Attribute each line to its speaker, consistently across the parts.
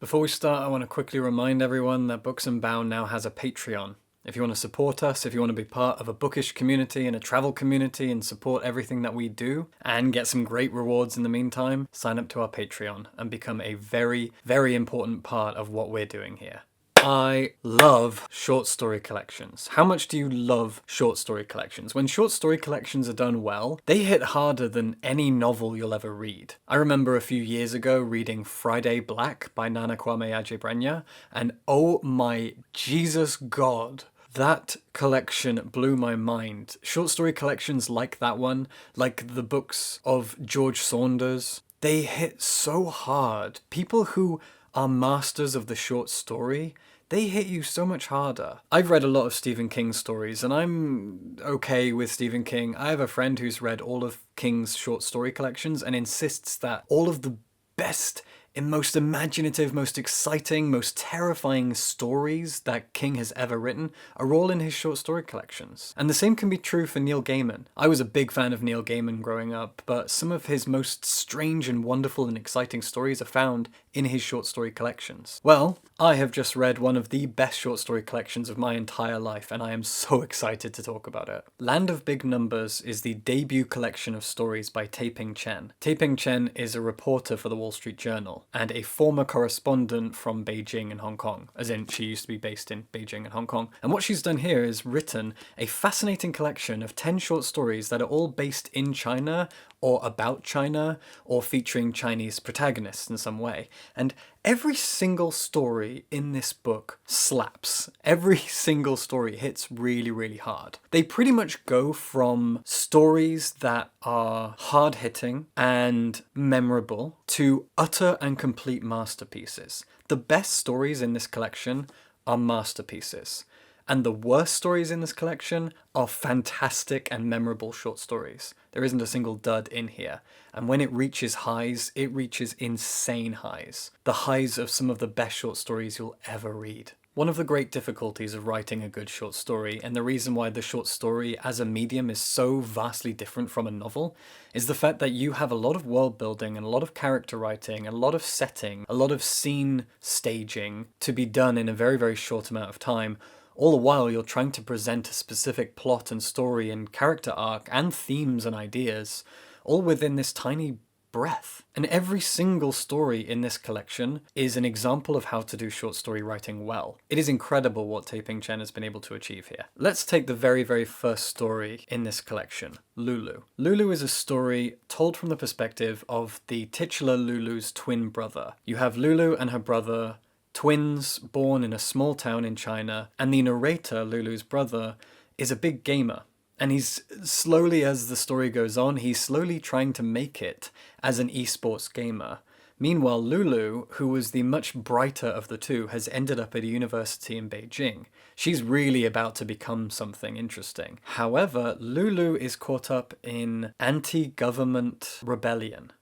Speaker 1: Before we start, I want to quickly remind everyone that Books and Bound now has a Patreon. If you want to support us, if you want to be part of a bookish community and a travel community and support everything that we do and get some great rewards in the meantime, sign up to our Patreon and become a very, very important part of what we're doing here. I love short story collections. How much do you love short story collections? When short story collections are done well, they hit harder than any novel you'll ever read. I remember a few years ago reading Friday Black by Nana Kwame Adjei-Brenyah, and oh my Jesus God, that collection blew my mind. Short story collections like that one, like the books of George Saunders, they hit so hard. People who are masters of the short story, they hit you so much harder. I've read a lot of Stephen King stories, and I'm okay with Stephen King. I have a friend who's read all of King's short story collections and insists that all of the best and most imaginative, most exciting, most terrifying stories that King has ever written are all in his short story collections. And the same can be true for Neil Gaiman. I was a big fan of Neil Gaiman growing up, but some of his most strange and wonderful and exciting stories are found in his short story collections. Well, I have just read one of the best short story collections of my entire life, and I am so excited to talk about it. Land of Big Numbers is the debut collection of stories by Te-Ping Chen. Te-Ping Chen is a reporter for the Wall Street Journal and a former correspondent from Beijing and Hong Kong, as in she used to be based in Beijing and Hong Kong. And what she's done here is written a fascinating collection of 10 short stories that are all based in China or about China or featuring Chinese protagonists in some way. And every single story in this book slaps. Every single story hits really, really hard. They pretty much go from stories that are hard-hitting and memorable to utter and complete masterpieces. The best stories in this collection are masterpieces. And the worst stories in this collection are fantastic and memorable short stories. There isn't a single dud in here. And when it reaches highs, it reaches insane highs. The highs of some of the best short stories you'll ever read. One of the great difficulties of writing a good short story, and the reason why the short story as a medium is so vastly different from a novel, is the fact that you have a lot of world building and a lot of character writing, a lot of setting, a lot of scene staging to be done in a very, very short amount of time. All the while you're trying to present a specific plot and story and character arc and themes and ideas, all within this tiny breath. And every single story in this collection is an example of how to do short story writing well. It is incredible what Te-Ping Chen has been able to achieve here. Let's take the very, very first story in this collection, Lulu. Lulu is a story told from the perspective of the titular Lulu's twin brother. You have Lulu and her brother, twins born in a small town in China, and the narrator, Lulu's brother, is a big gamer. And he's slowly, as the story goes on, he's slowly trying to make it as an esports gamer. Meanwhile, Lulu, who was the much brighter of the two, has ended up at a university in Beijing. She's really about to become something interesting. However, Lulu is caught up in anti-government rebellion.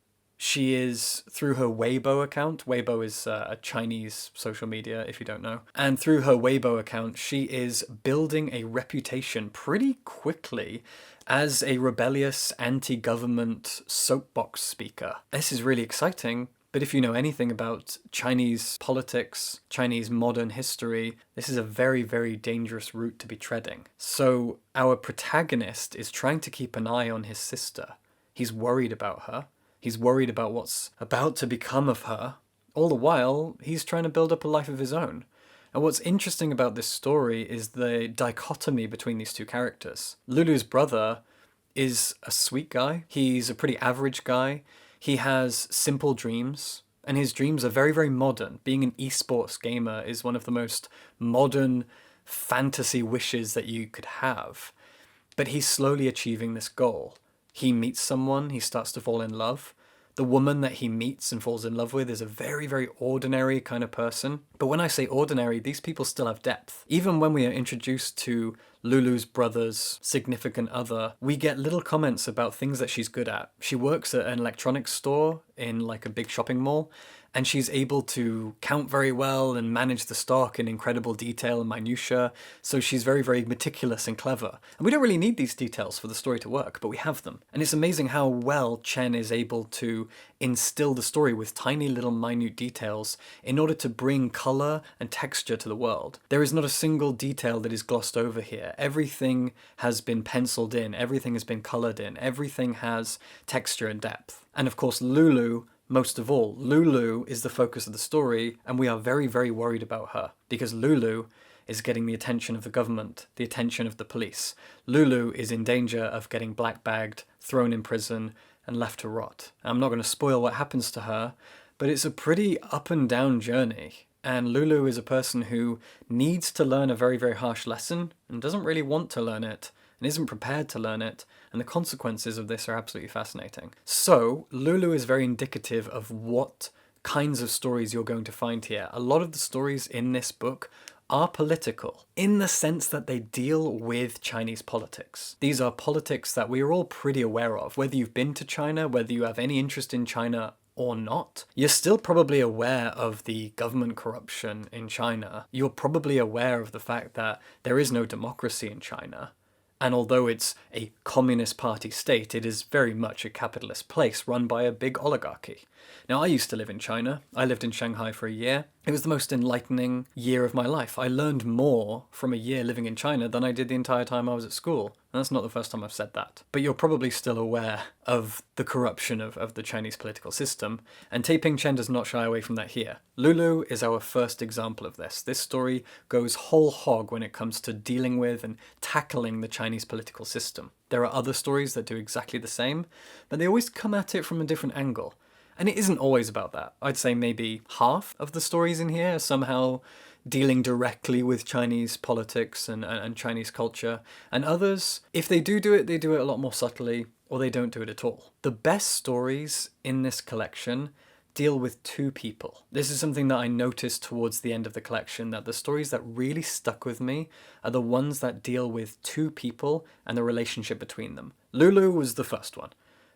Speaker 1: She is, through her Weibo account, Weibo is a Chinese social media, if you don't know, and through her Weibo account, she is building a reputation pretty quickly as a rebellious anti-government soapbox speaker. This is really exciting, but if you know anything about Chinese politics, Chinese modern history, this is a very, very dangerous route to be treading. So our protagonist is trying to keep an eye on his sister. He's worried about her. He's worried about what's about to become of her. All the while, he's trying to build up a life of his own. And what's interesting about this story is the dichotomy between these two characters. Lulu's brother is a sweet guy. He's a pretty average guy. He has simple dreams, and his dreams are very, very modern. Being an esports gamer is one of the most modern fantasy wishes that you could have. But he's slowly achieving this goal. He meets someone, he starts to fall in love. The woman that he meets and falls in love with is a very, very ordinary kind of person. But when I say ordinary, these people still have depth. Even when we are introduced to Lulu's brother's significant other, we get little comments about things that she's good at. She works at an electronics store in like a big shopping mall, and she's able to count very well and manage the stock in incredible detail and minutiae, so she's very, very meticulous and clever. And we don't really need these details for the story to work, but we have them. And it's amazing how well Chen is able to instill the story with tiny little minute details in order to bring colour and texture to the world. There is not a single detail that is glossed over here. Everything has been penciled in, everything has been coloured in, everything has texture and depth. And of course Lulu, most of all. Lulu is the focus of the story, and we are very, very worried about her, because Lulu is getting the attention of the government, the attention of the police. Lulu is in danger of getting black-bagged, thrown in prison, and left to rot. I'm not going to spoil what happens to her, but it's a pretty up and down journey. And Lulu is a person who needs to learn a very, very harsh lesson and doesn't really want to learn it and isn't prepared to learn it. And the consequences of this are absolutely fascinating. So Lulu is very indicative of what kinds of stories you're going to find here. A lot of the stories in this book are political, in the sense that they deal with Chinese politics. These are politics that we are all pretty aware of. Whether you've been to China, whether you have any interest in China or not, you're still probably aware of the government corruption in China. You're probably aware of the fact that there is no democracy in China. And although it's a communist party state, it is very much a capitalist place run by a big oligarchy. Now, I used to live in China. I lived in Shanghai for a year. It was the most enlightening year of my life. I learned more from a year living in China than I did the entire time I was at school. And that's not the first time I've said that. But you're probably still aware of the corruption of the Chinese political system, and Te-Ping Chen does not shy away from that here. Lulu is our first example of this. This story goes whole hog when it comes to dealing with and tackling the Chinese political system. There are other stories that do exactly the same, but they always come at it from a different angle. And it isn't always about that. I'd say maybe half of the stories in here are somehow dealing directly with Chinese politics and Chinese culture. And others, if they do it, they do it a lot more subtly, or they don't do it at all. The best stories in this collection deal with two people. This is something that I noticed towards the end of the collection, that the stories that really stuck with me are the ones that deal with two people and the relationship between them. Lulu was the first one,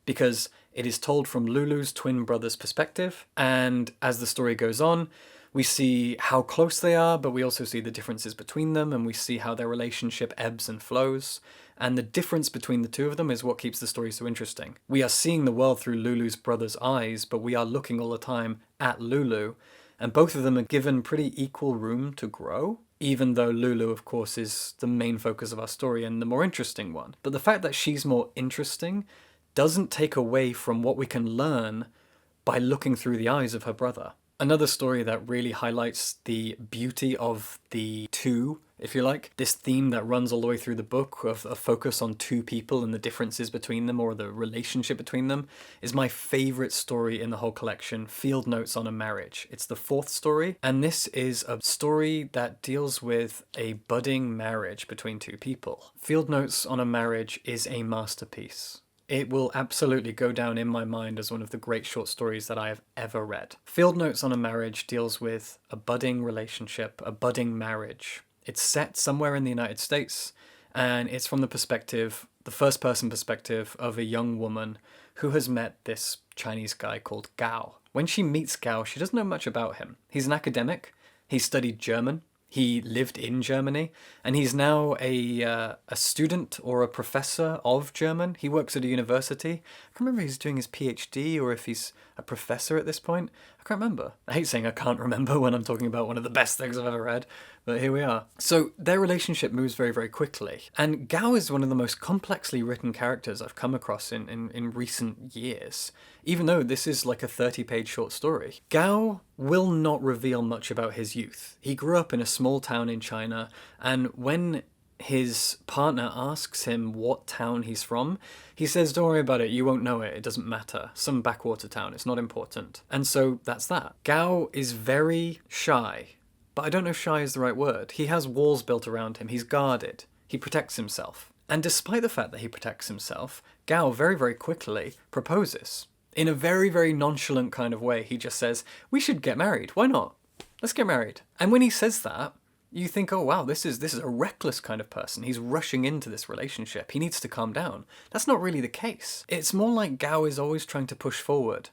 Speaker 1: because it is told from Lulu's twin brother's perspective, and as the story goes on, we see how close they are, but we also see the differences between them, and we see how their relationship ebbs and flows, and the difference between the two of them is what keeps the story so interesting. We are seeing the world through Lulu's brother's eyes, but we are looking all the time at Lulu, and both of them are given pretty equal room to grow, even though Lulu, of course, is the main focus of our story and the more interesting one. But the fact that she's more interesting doesn't take away from what we can learn by looking through the eyes of her brother. Another story that really highlights the beauty of the two, if you like, this theme that runs all the way through the book of a focus on two people and the differences between them, or the relationship between them, is my favourite story in the whole collection, Field Notes on a Marriage. It's the fourth story, and this is a story that deals with a budding marriage between two people. Field Notes on a Marriage is a masterpiece. It will absolutely go down in my mind as one of the great short stories that I have ever read. Field Notes on a Marriage deals with a budding relationship, a budding marriage. It's set somewhere in the United States, and it's from the perspective, the first-person perspective of a young woman who has met this Chinese guy called Gao. When she meets Gao, she doesn't know much about him. He's an academic. He studied German. He lived in Germany, and he's now a student or a professor of German. He works at a university. I can't remember if he's doing his PhD or if he's a professor at this point. I can't remember. I hate saying I can't remember when I'm talking about one of the best things I've ever read, but here we are. So their relationship moves very, very quickly. And Gao is one of the most complexly written characters I've come across in recent years, even though this is like a 30-page short story. Gao will not reveal much about his youth. He grew up in a small town in China, and when his partner asks him what town he's from, he says, don't worry about it, you won't know it, it doesn't matter. Some backwater town, it's not important. And so that's that. Gao is very shy, but I don't know if shy is the right word. He has walls built around him, he's guarded, he protects himself. And despite the fact that he protects himself, Gao very, very quickly proposes. In a very, very nonchalant kind of way, he just says, we should get married, why not? Let's get married. And when he says that, you think, oh wow, this is a reckless kind of person. He's rushing into this relationship. He needs to calm down. That's not really the case. It's more like Gao is always trying to push forward.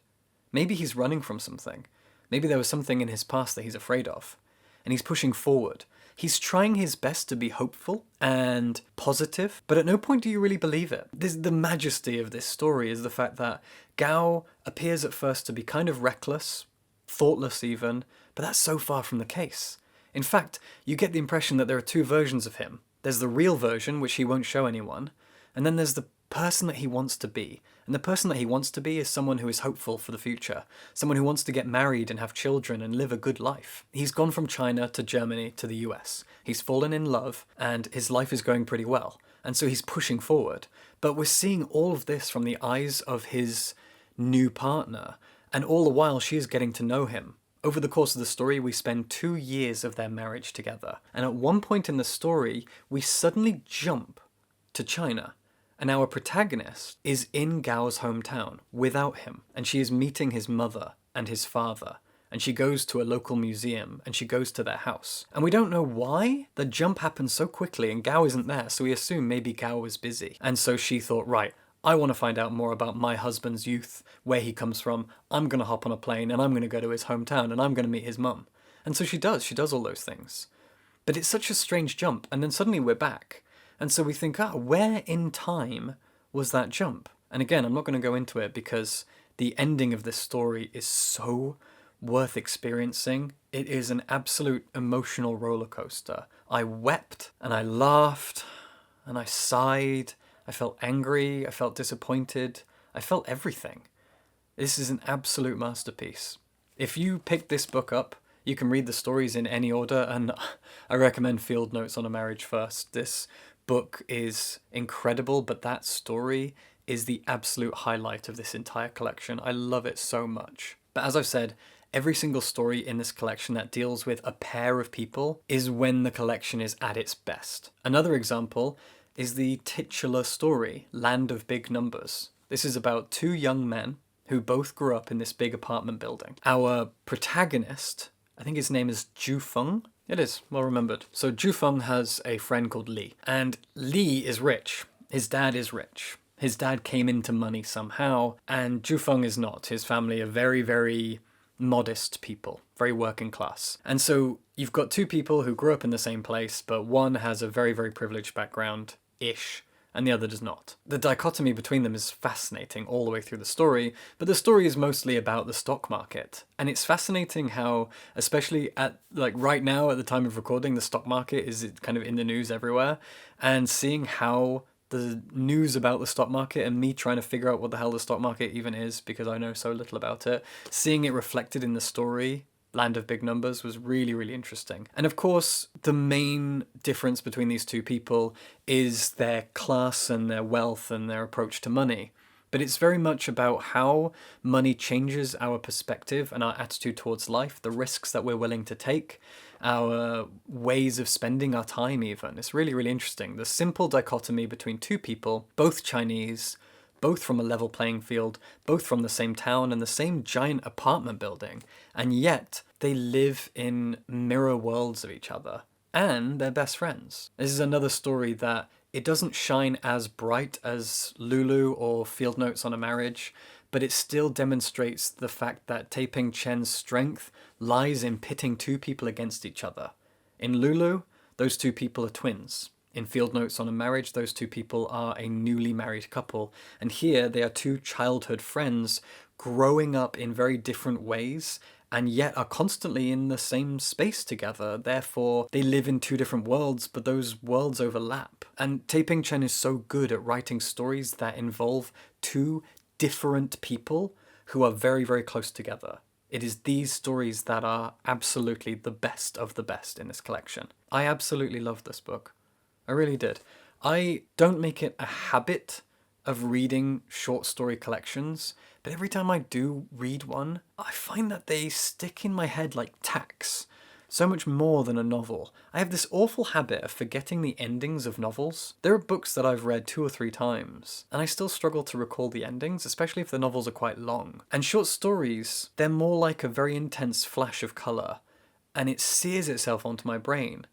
Speaker 1: Maybe he's running from something. Maybe there was something in his past that he's afraid of, and he's pushing forward. He's trying his best to be hopeful and positive, but at no point do you really believe it. The majesty of this story is the fact that Gao appears at first to be kind of reckless, thoughtless even, but that's so far from the case. In fact, you get the impression that there are two versions of him. There's the real version, which he won't show anyone, and then there's the person that he wants to be. And the person that he wants to be is someone who is hopeful for the future, someone who wants to get married and have children and live a good life. He's gone from China to Germany to the US. He's fallen in love and his life is going pretty well. And so he's pushing forward. But we're seeing all of this from the eyes of his new partner, and all the while she is getting to know him. Over the course of the story, we spend 2 years of their marriage together. And at one point in the story, we suddenly jump to China. And our protagonist is in Gao's hometown without him, and she is meeting his mother and his father, and she goes to a local museum and she goes to their house. And we don't know why the jump happens so quickly and Gao isn't there, so we assume maybe Gao was busy. And so she thought, right, I want to find out more about my husband's youth, where he comes from. I'm going to hop on a plane and I'm going to go to his hometown and I'm going to meet his mum. And so she does all those things. But it's such a strange jump, and then suddenly we're back. And so we think, where in time was that jump? And again, I'm not going to go into it because the ending of this story is so worth experiencing. It is an absolute emotional roller coaster. I wept and I laughed and I sighed. I felt angry. I felt disappointed. I felt everything. This is an absolute masterpiece. If you pick this book up, you can read the stories in any order, and I recommend Field Notes on a Marriage first. This book is incredible, but that story is the absolute highlight of this entire collection. I love it so much. But as I've said, every single story in this collection that deals with a pair of people is when the collection is at its best. Another example is the titular story, Land of Big Numbers. This is about 2 young men who both grew up in this big apartment building. Our protagonist, I think his name is Zhu Feng. It is, well remembered. So Zhu Feng has a friend called Li, and Li is rich. His dad is rich. His dad came into money somehow, and Zhu Feng is not. His family are very, very modest people, very working class. And so you've got 2 people who grew up in the same place, but one has a very, very privileged background-ish, and the other does not. The dichotomy between them is fascinating all the way through the story, but the story is mostly about the stock market. And it's fascinating how, especially at right now at the time of recording, the stock market is kind of in the news everywhere, and seeing how the news about the stock market and me trying to figure out what the hell the stock market even is because I know so little about it, seeing it reflected in the story, Land of Big Numbers, was really, really interesting. And of course, the main difference between these 2 people is their class and their wealth and their approach to money. But it's very much about how money changes our perspective and our attitude towards life, the risks that we're willing to take, our ways of spending our time even. It's really, really interesting. The simple dichotomy between 2 people, both Chinese, both from a level playing field, both from the same town and the same giant apartment building, and yet they live in mirror worlds of each other, and they're best friends. This is another story that it doesn't shine as bright as Lulu or Field Notes on a Marriage, but it still demonstrates the fact that Te-Ping Chen's strength lies in pitting 2 people against each other. In Lulu, those 2 people are twins. In Field Notes on a Marriage, those 2 people are a newly married couple. And here they are 2 childhood friends growing up in very different ways and yet are constantly in the same space together. Therefore, they live in 2 different worlds, but those worlds overlap. And Te-Ping Chen is so good at writing stories that involve 2 different people who are very, very close together. It is these stories that are absolutely the best of the best in this collection. I absolutely love this book. I really did. I don't make it a habit of reading short story collections, but every time I do read one, I find that they stick in my head like tacks, so much more than a novel. I have this awful habit of forgetting the endings of novels. There are books that I've read 2 or 3 times, and I still struggle to recall the endings, especially if the novels are quite long. And short stories, they're more like a very intense flash of colour, and it sears itself onto my brain.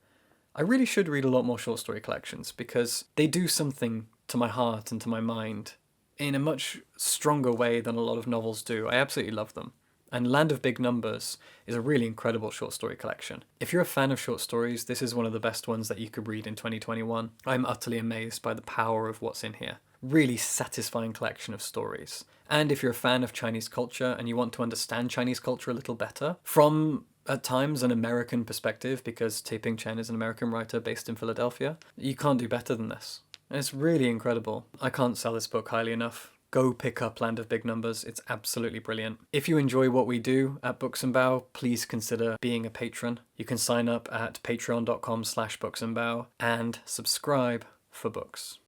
Speaker 1: I really should read a lot more short story collections because they do something to my heart and to my mind in a much stronger way than a lot of novels do. I absolutely love them. And Land of Big Numbers is a really incredible short story collection. If you're a fan of short stories, this is one of the best ones that you could read in 2021. I'm utterly amazed by the power of what's in here. Really satisfying collection of stories. And if you're a fan of Chinese culture and you want to understand Chinese culture a little better, from at times an American perspective, because Te-Ping Chen is an American writer based in Philadelphia, you can't do better than this. And it's really incredible. I can't sell this book highly enough. Go pick up Land of Big Numbers. It's absolutely brilliant. If you enjoy what we do at Books and Bow, please consider being a patron. You can sign up at patreon.com/booksandbow and subscribe for books.